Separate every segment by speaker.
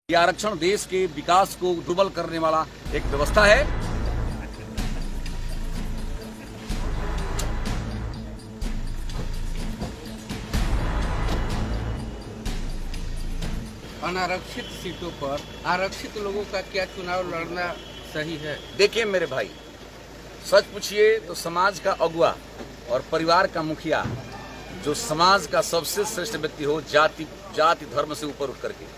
Speaker 1: ये आरक्षण देश के विकास को दुर्बल करने वाला एक व्यवस्था है।
Speaker 2: अनारक्षित सीटों पर आरक्षित लोगों का क्या चुनाव लड़ना सही है?
Speaker 1: देखिए मेरे भाई, सच पूछिए तो समाज का अगुआ और परिवार का मुखिया, जो समाज का सबसे श्रेष्ठ व्यक्ति हो, जाति धर्म से ऊपर उठ करके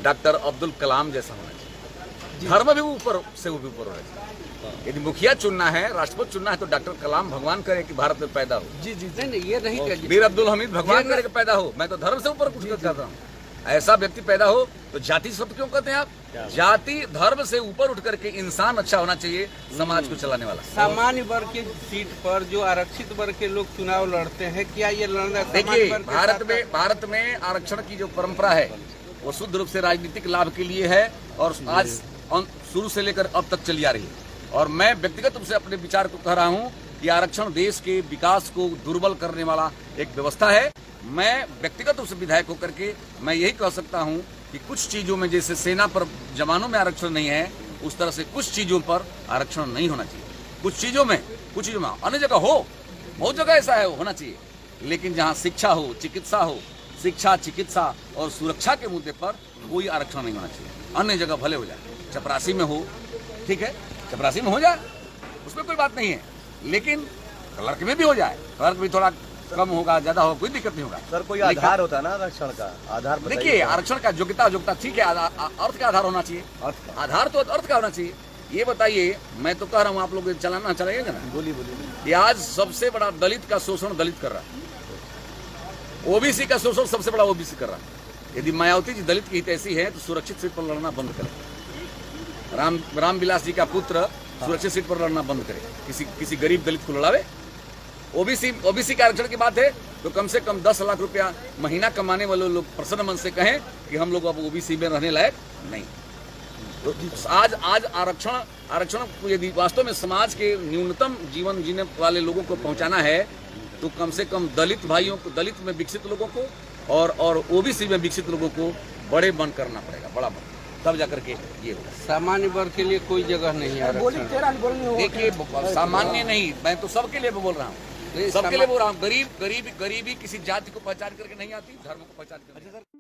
Speaker 1: डॉक्टर अब्दुल कलाम जैसा होना चाहिए। धर्म भी ऊपर से भी ऊपर होना चाहिए। यदि मुखिया चुनना है, राष्ट्रपति चुनना है, तो डॉक्टर कलाम भगवान करे कि भारत में पैदा हो।
Speaker 2: जी नहीं, ये नहीं कहिए।
Speaker 1: वीर अब्दुल हमीद भगवान करे कि पैदा हो। मैं तो धर्म से ऊपर कुछ करता हूँ। ऐसा व्यक्ति पैदा हो तो जाति शब्द क्यों कहते हैं आप? जाति धर्म से ऊपर उठ करके इंसान अच्छा होना चाहिए, समाज को चलाने वाला।
Speaker 2: सामान्य वर्ग की सीट पर जो आरक्षित वर्ग के लोग चुनाव लड़ते हैं, क्या ये लड़ना?
Speaker 1: देखिए, भारत में आरक्षण की जो परंपरा है वो शुद्ध रूप से राजनीतिक लाभ के लिए है और आज शुरू से लेकर अब तक चली आ रही है। और मैं व्यक्तिगत रूप से अपने विचार को कह रहा हूँ कि आरक्षण देश के विकास को दुर्बल करने वाला एक व्यवस्था है। मैं व्यक्तिगत रूप से विधायक होकर के मैं यही कह सकता हूँ कि कुछ चीजों में, जैसे सेना पर जवानों में आरक्षण नहीं है, उस तरह से कुछ चीजों पर आरक्षण नहीं होना चाहिए। कुछ चीजों में अन्य जगह हो, बहुत जगह ऐसा है, होना चाहिए। लेकिन जहाँ शिक्षा हो, चिकित्सा हो, शिक्षा, चिकित्सा और सुरक्षा के मुद्दे पर कोई आरक्षण नहीं होना चाहिए। अन्य जगह भले हो जाए, चपरासी में हो, ठीक है, चपरासी में हो जाए, उसमें कोई बात नहीं है। लेकिन क्लर्क में भी हो जाए, क्लर्क भी थोड़ा कम होगा, ज्यादा होगा, कोई दिक्कत नहीं होगा।
Speaker 3: सर, कोई आधार होता है ना आरक्षण का? आधार
Speaker 1: देखिए, आरक्षण का योग्यता ठीक है, अर्थ का आधार होना चाहिए। आधार तो अर्थ का होना चाहिए। ये बताइए, मैं तो कह रहा हूँ, आप लोग चलाना चलाइएगा ना? बोलिए। आज सबसे बड़ा दलित का शोषण दलित कर रहा है, ओबीसी का शोषण सबसे बड़ा ओबीसी कर रहा है। यदि मायावती जी दलित की हितैषी है तो सुरक्षित सीट पर लड़ना बंद करें। रामविलास जी का पुत्र सुरक्षित सीट पर लड़ना बंद करे, किसी गरीब दलित को लड़ावे। ओबीसी के आरक्षण की बात है तो कम से कम 10 लाख रुपया महीना कमाने वाले लोग प्रसन्न मन से कहें कि हम लोग अब ओबीसी में रहने लायक नहीं। तो आज आरक्षण यदि वास्तव में समाज के न्यूनतम जीवन जीने वाले लोगों को पहुंचाना है तो कम से कम दलित भाइयों को, दलित में विकसित लोगों को और ओबीसी में विकसित लोगों को बड़े बन करना पड़ेगा, बड़ा बन, तब जाकर के ये होगा।
Speaker 2: सामान्य वर्ग के लिए कोई जगह नहीं है आरक्षण।
Speaker 1: देखिए, सामान्य नहीं, मैं तो सबके लिए बोल रहा हूँ, सबके लिए बोल रहा हूँ। गरीबी किसी जाति को पहचान करके नहीं आती, धर्म को पहचान करके।